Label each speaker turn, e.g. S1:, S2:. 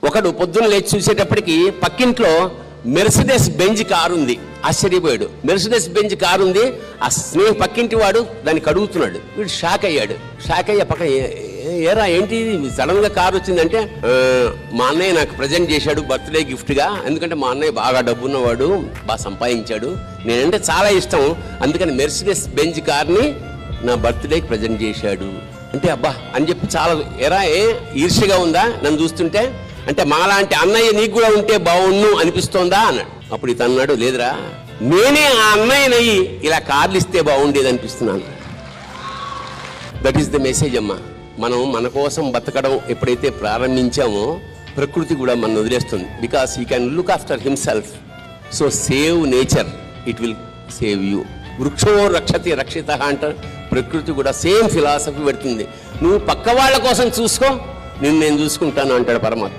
S1: ఒకడు పొద్దున్న లేచి చూసేటప్పటికి పక్కింట్లో మెర్సిడెస్ బెంజ్ కారు ఉంది. ఆశ్చర్యపోయాడు. మెర్సిడెస్ బెంజ్ కారు ఉంది, ఆ పక్కింటి వాడు దాన్ని కడుగుతున్నాడు. వీడు షాక్ అయ్యాడు. షాక్ అయ్యా పక్క ఏరా ఏంటి సడన్ గా కారు వచ్చిందంటే, మా అన్నయ్య నాకు ప్రజెంట్ చేశాడు బర్త్డే గిఫ్ట్ గా. ఎందుకంటే మా అన్నయ్య బాగా డబ్బున్నవాడు, బాగా సంపాదించాడు, నేనంటే చాలా ఇష్టం, అందుకని మెర్సిడెస్ బెంజ్ కార్ని నా బర్త్డేకి ప్రజెంట్ చేశాడు అంటే అబ్బా అని చెప్పి చాలా ఎరా ఈర్ష్యగా ఉందా నన్ను చూస్తుంటే అంటే మాలాంటి అన్నయ్య నీకు కూడా ఉంటే బాగుండు అనిపిస్తోందా అన్నాడు. అప్పుడు ఇతను అన్నాడు, లేదురా నేనే ఆ అన్నయ్యనయ్యి ఇలా కార్లు ఇస్తే బాగుండేది అనిపిస్తున్నాను. దట్ ఈస్ ద మెసేజ్ అమ్మా. మనం మన కోసం బతకడం ఎప్పుడైతే ప్రారంభించామో ప్రకృతి కూడా మనం వదిలేస్తుంది. Because he can look after himself. So save nature, it will save you. వృక్షో రక్షతి రక్షిత అంటారు. ప్రకృతి కూడా సేమ్ ఫిలాసఫీ పెడుతుంది. నువ్వు పక్క వాళ్ళ కోసం చూసుకో, నేను చూసుకుంటాను అంటాడు పరమాత్మ.